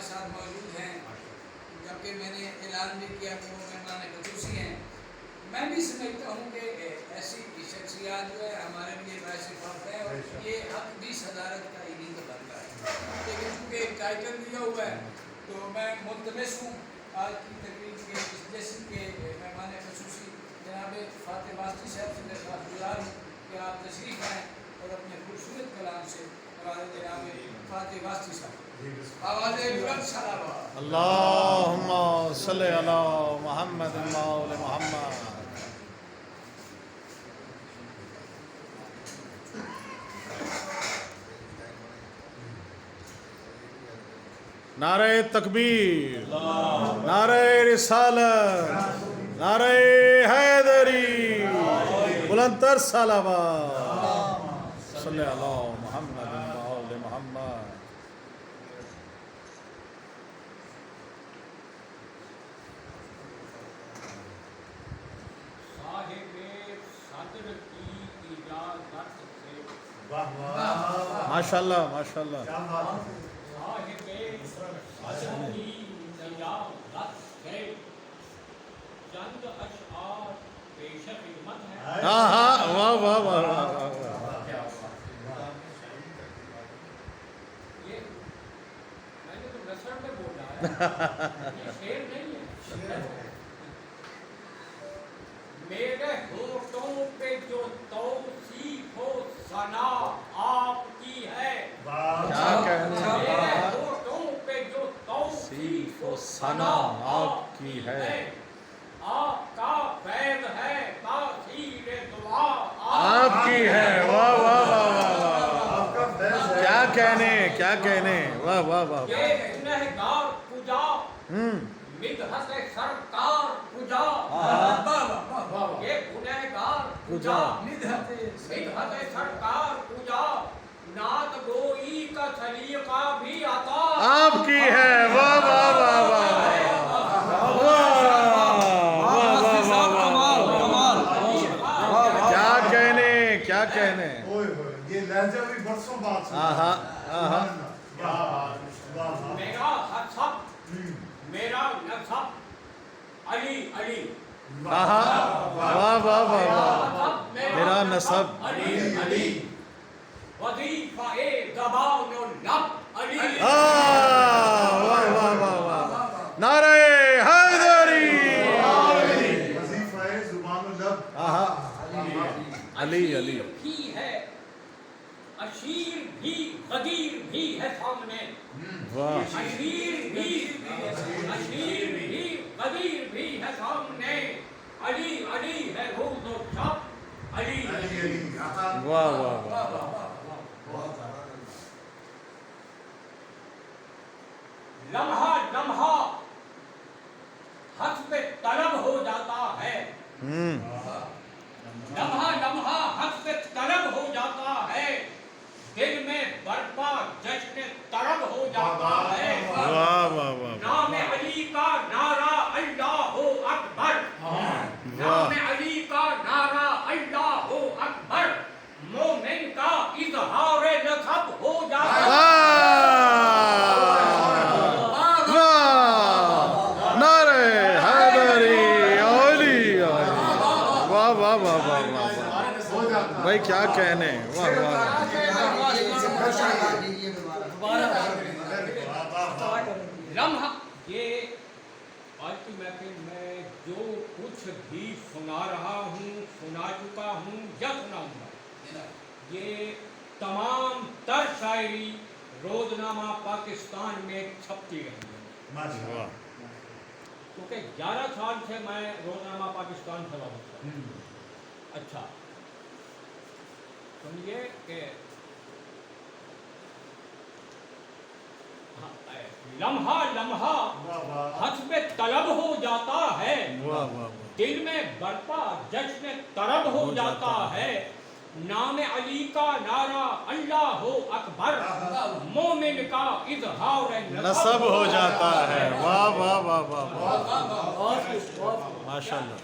ہمارے ساتھ موجود ہیں، جبکہ میں نے اعلان بھی کیا کہ وہ مہمان خصوصی ہیں۔ میں بھی سمجھتا ہوں کہ ایسی شخصیات جو ہے ہمارے لیے باعث فخر ہے، اور یہ حق بھی صدارت کا انہیں کا بنتا ہے، لیکن چونکہ ایک ٹائٹل دیا ہوا ہے تو میں ملتمس ہوں آج کی تقریب کے اس جشن کے مہمان خصوصی جناب فاتح واسطی صاحب سے درخواست گزار ہوں کہ آپ تشریف آئیں اور اپنے خوبصورت کلام سے ہمارے جناب فاتح واسطی صاحب آواز بلند صلوات اللہم صلی علی محمد و محمد۔ نعرہ تکبیر، نعرہ رسالت، نعرہ حیدری، بلندتر صلوات، صلی علی محمد و محمد۔ ماشاءاللہ ماشاءاللہ۔ ہاں ہاں، واہ واہ واہ واہ۔ میرے ہونٹوں پہ جو توصیف و ثنا آپ کی ہے، کیا کہنے، میرے ہونٹوں پہ جو توصیف و ثنا آپ کی ہے، آپ کا فیض ہے تاثیر دعا آپ کی ہے، واہ واہ واہ واہ۔ کیا کہنے، کیا کہنے، واہ واہ واہ۔ یہ گنہگار کجا مدحت سرکار کجا، یہ گنہگار کجا مدحت سرکار کجا، نعت گوئی کا سلیقہ بھی عطا آپ کی ہے، واہ واہ واہ واہ۔ کیا کہنے، کیا کہنے۔ یہ لہجہ بھی برسوں بعد سنا۔ آہا آہا۔ میرا حسب، میرا نسب علی علی، آہا، واہ واہ واہ واہ۔ میرا نسب علی علی، وظیفہ زبان و لب علی، واہ واہ واہ واہ۔ نعرہ حیدری، وظیفہ زبان و لب، آہا، علی علی۔ بھی ہے اشیر بھی غدیر بھی ہے سامنے، واہ، اشیر بھی غدیر بھی ہے سامنے، علی علی ہے روز و شب علی علی۔ واہ واہ واہ۔ لمحہ لمحہ حسب طلب ہو جاتا ہے، لمحہ لمحہ حسب طلب ہو جاتا ہے، دل میں برپا جشن طرب ہو جاتا ہے، واہ واہ واہ۔ نام علی کا نعرہ اللہ اکبر، نام علی کا نعرہ اللہ اکبر، مومن کا اظہار نسب ہو جاتا ہے۔ نعرہ حیدری، علی، واہ واہ واہ واہ واہ۔ بھائی کیا کہنے، واہ واہ۔ لمحہ یہ آج کی محفل میں جو کچھ بھی سنا رہا ہوں، سنا چکا ہوں یا سناؤں گا، یہ تمام تر شاعری روزنامہ پاکستان میں چھپتی رہی ہے، کیونکہ 11 سال سے میں روزنامہ پاکستان چلا ہوتا ہوں۔ اچھا سنیے کہ لمحہ لمحہ حسب طلب ہو جاتا ہے، دل میں برپا جشن طرب ہو جاتا ہے، نام علی کا نعرہ اللہ اکبر، مومن کا اظہار نسب ہو جاتا ہے، واہ واہ واہ واہ۔ ماشاءاللہ۔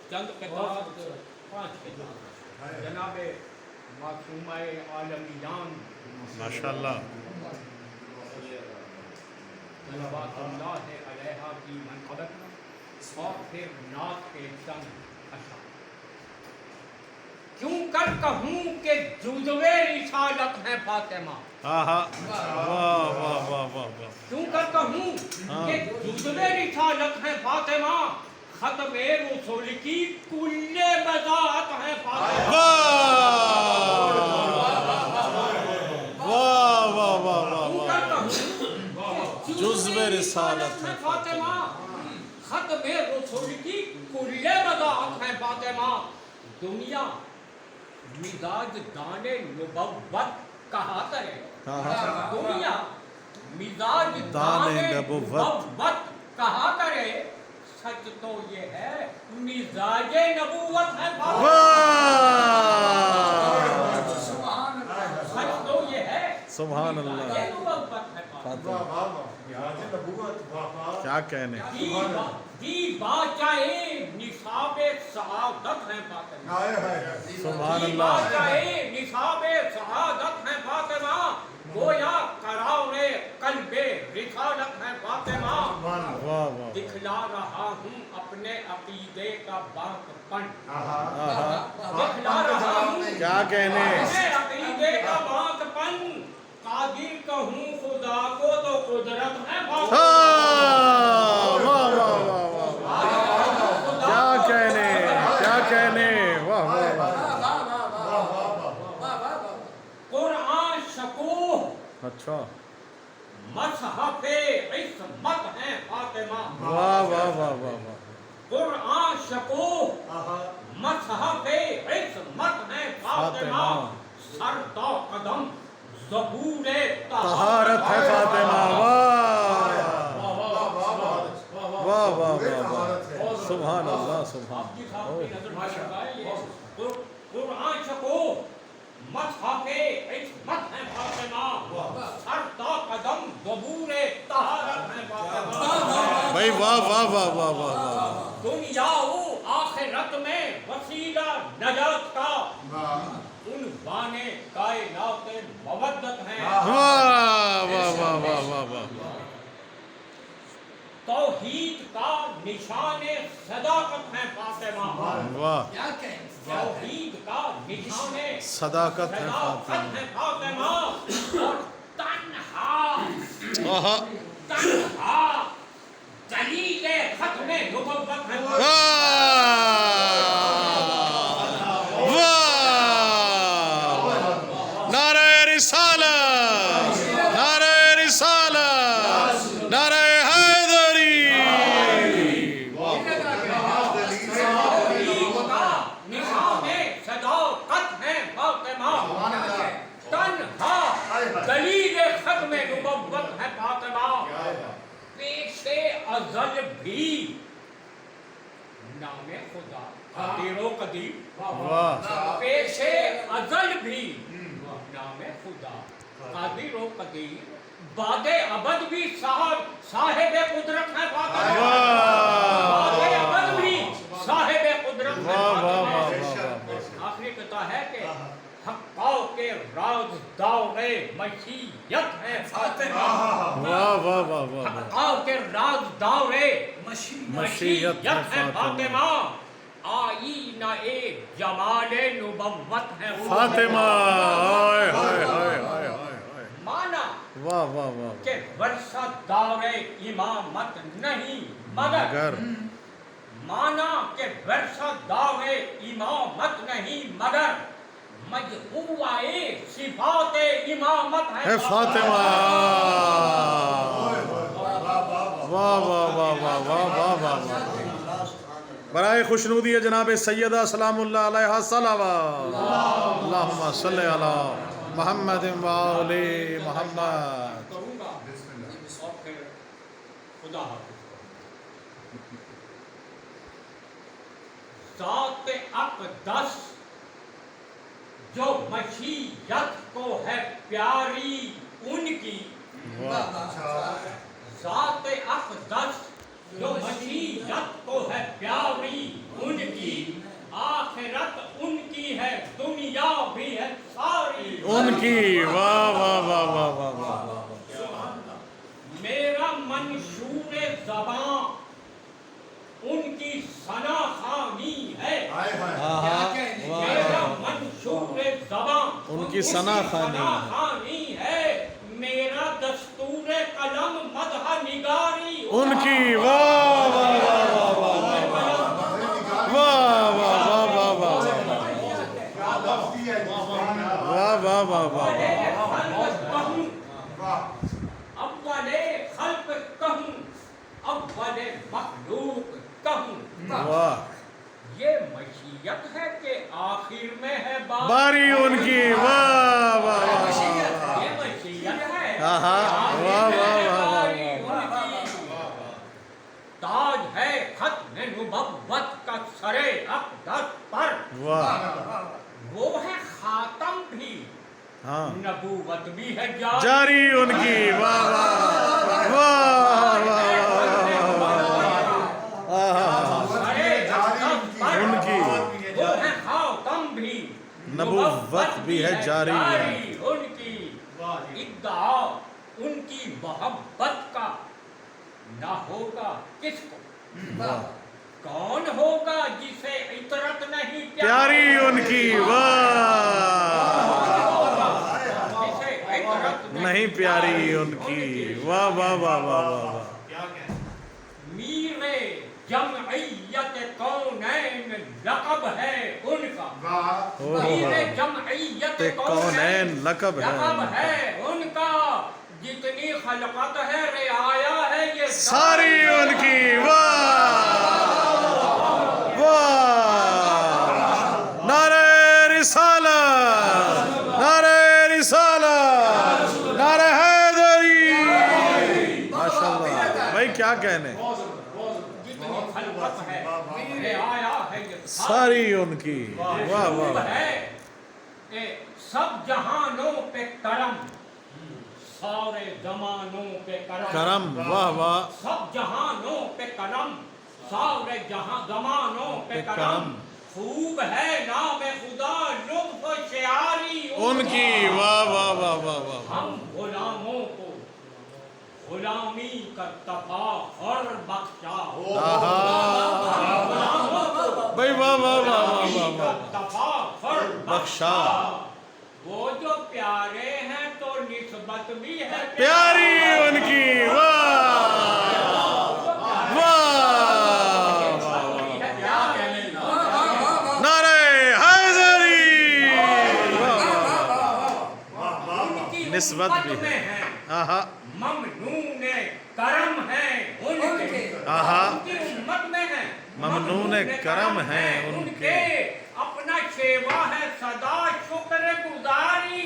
چند خطاب، 5 خطاب جناب معصومہ عالمی جان، ماشاءاللہ۔ صلوات اللہ علیہ کی منقبت میں اور پھر نعت کے چند اشعار۔ کیوں کر کہوں کہ جزوِ رسالت ہے فاطمہ، آہا واہ واہ واہ واہ واہ کیوں کر کہوں کہ جزوِ رسالت ہے فاطمہ، ختم رسول کی کل بضاعت ہے فاطمہ۔ واہ واہ واہ واہ کیوں واہ کر کہوں کہ جزوِ رسالت ہے فاطمہ، ختم رسول کی کل بضاعت ہے فاطمہ۔ دنیا مزاج دان نبوت کہا کرے، دنیا مزاج دان نبوت کہا کرے، سچ تو یہ ہے مزاج نبوت ہے فاطمہ۔ سچ تو یہ ہے سبحان اللہ، مزاج نبوت ہے فاطمہ۔ واہ واہ واہ مزاج نبوت، واہ واہ کیا کہنے، دی باچائے نصاب سعادت ہے فاطمہ۔ ہائے ہائے سبحان اللہ، باچائے نصاب سعادت ہے فاطمہ، گویا قرار قلب رسالت ہے فاطمہ۔ واہ واہ دکھلا رہا ہوں اپنے عقیدے کا باق پن، آہا دکھلا رہا ہوں کیا کہنے، اپنے عقیدے کا باق پن، قادر کہوں خدا کو تو قدرت ہے فاطمہ۔ واہ واہ واہ واہ، کیا کہنے، کیا کہنے، واہ واہ واہ، قرآن شکوہ اچھا، مصحف عصمت ہے فاطمہ۔ واہ واہ واہ واہ واہ، قرآن شکوہ مصحف عصمت ہے فاطمہ، سر تا قدم زبور طہارت ہے فاطمہ، واہ واہ واہ واہ واہ، سبحان اللہ سبحان آپ کی صاحب کی نظر میں قرآن شکوہ مصحف عصمت ہے فاطمہ، سر تا قدم زبور طہارت ہے فاطمہ۔ بھائی واہ واہ واہ واہ واہ واہ، دنیا و آخرت میں وسیلہ نجات کا عنوان کائنات مودت ہے۔ واہ واہ واہ واہ واہ واہ، توحید کا نشان صداقت ہے فاطمہ، واہ، کیا کہیں، توحید کا نشان صداقت ہے صداقت فاطمہ، ہے فاطمہ، اور تنہا آہا دلیل ختم نبوت ہے فاطمہ۔ واہ، نعرہ رسالت، نعرہ رسالت، نعرہ حیدری، توحید کا نشان صداقت ہے فاطمہ، تنہا دلیل ختم نبوت ہے فاطمہ۔ پیش ازل بھی نام خدا قدیر و قدیم، واہ، پیش ازل بھی نام خدا قادر و قدیر، بعد ابد بھی صاحب قدرت ہے فاطمہ، بعد ابد بھی صاحب قدرت ہے واہ واہ فاطمہ۔ واہ، آخری قطعہ ہے کہ حقاؤ کے راز دور مشیت ہے فاطمہ، واہ واہ واہ واہ، حقاؤ کے راز دور مشیت ہے فاطمہ، آئینہ جمال نبوت ہے فاطمہ، ہائے ہائے ہائے ہائے ہائے، مانا واہ واہ واہ، کہ ورثہ دور امامت نہیں مگر، مانا کہ ورثہ دور امامت نہیں مگر، مجموعہ صفات امامت ہے ہے فاطمہ، واہ واہ واہ واہ واہ واہ واہ، برائے خوشنودی جناب سیدہ سلام اللہ علیہ صلوات اللہم صلی علی محمد و آل محمد۔ کروں گا اور پھر خدا حافظ۔ ذات اقدس جو مشیت کو ہے پیاری ان کی، ذات اقدس جو مشیت کو ہے پیاری ان کی، آخرت ان کی ہے دنیا بھی ہے ساری ان کی، واہ واہ واہ واہ واہ واہ، میرا من کی ثنا خوانی ہے. خوانی ہے. میرا دستور قلم مدح نگاری. ان کی واہ واہ واہ واہ واہ واہ واہ واہ واہ واہ واہ واہ. اول خلق کہوں اول مخلوق کہوں. واہ. یہ مشیت ہے کہ آخر میں ہے باری ان کی. واہ واہ واہ. یہ مشیت ہے ہاں ہاں. واہ واہ واہ واہ. تاج ہے ختم نبوت کا سرے اقدس پر. واہ. وہ ہے خاتم بھی ہاں. نبوت بھی ہے جاری ان کی. واہ واہ واہ واہ ان کی. وہ ہے خاتم بھی نبوت بھی ہے جاری ہے. ان کی ادعا ان کی محبت کا نہ ہوگا کس کو. کون ہوگا جسے عطرت نہیں پیاری ان کی. جسے عطرت نہیں پیاری ان کی. واہ واہ واہ واہ واہ. میرے جمعیت کونین لقب ہے ان کا. میرے جمعیت کونین لقب ہے ان کا. جتنی خلقت ہے رعایا ہے یہ ساری ان کی. واہ واہ. نعرہ رسالت نعرہ رسالت نعرہ حیدری. ماشاءاللہ بھائی کیا کہنے. جتنی خلقت ہے رعایا ہے یہ ساری ان کی. واہ واہ. ہے سب جہانوں پہ کرم سارے زمانوں پہ کرم. واہ واہ. سب جہانوں پہ کرم سارے زمانوں پہ کرم. خوب ہے نام خدا لطف و شعاری ان کی. واہ واہ واہ واہ واہ. ہم غلاموں کو غلامی کا تفاخر بخشا. بھائی واہ واہ واہ واہ واہ. تفاخر بخشا. وہ جو پیارے ہیں تو نسبت بھی ہے پیاری ان کی. واہ واہ. نعرہ حیدری. نسبت بھی ہے. آہا. ممنون کرم ہے ان کے. آہا. ان کی امت میں ہے ممنون کرم ہے ان کے. اپنا شیوا ہے صدا شکر گزاری.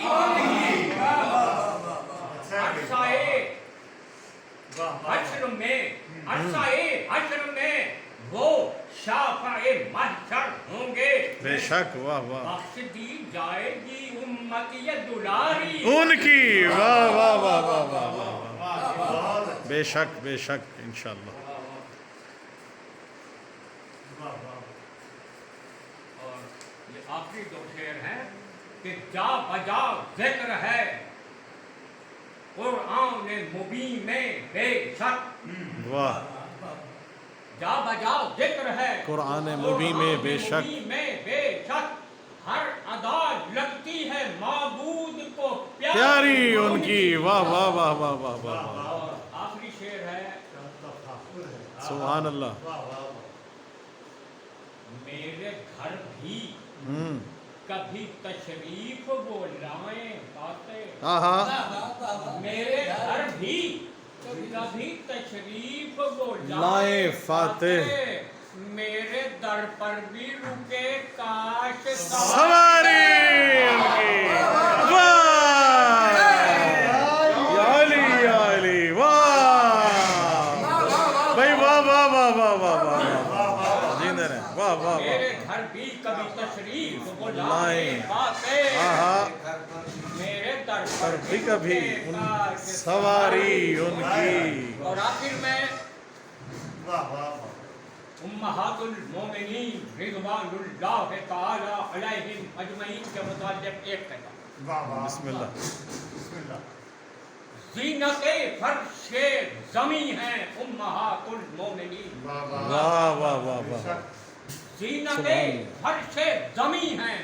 حشر میں وہ شافع محشر ہوں گے. بے شک. واہ واہ. بخش دی جائے گی امت یہ دلاری ان کی. واہ واہ واہ واہ واہ واہ. بے شک بے شک انشاءاللہ. اور یہ آخری دو شعر ہیں کہ جا بجا ذکر ہے قرآن مبین میں بے شک. واہ. جا بجا ذکر ہے قرآن مبین میں بے شک. ہر ادا لگتی ہے معبود کو پیاری ان کی. واہ واہ واہ واہ واہ واہ. اور آخری شعر ہے سبحان اللہ. میرے گھر بھی کبھی تشریف وہ لائیں باتیں. آہا. میرے گھر بھی کبھی تشریف وہ لائیں فاتح. میرے در پر بھی رکے کاش سواری ان کی. واہ. یا علی یا علی. واہ بھائی. واہ واہ واہ واہ واہ واہ. جیندے رہیں. واہ واہ واہ. میرے گھر بھی کبھی تشریف وہ لائیں لائیں باتیں. آہا. میرے در پر پر بھی کبھی ان سواری ان کی. اور آخر میں امہات المومنین رضوان اللہ تعالی علیہم اجمعین کے متعلق ایک کہتا. بسم اللہ. زینت فرش زمیں ہیں امہات المومنین. واہ واہ واہ واہ. زینت فرش زمیں ہیں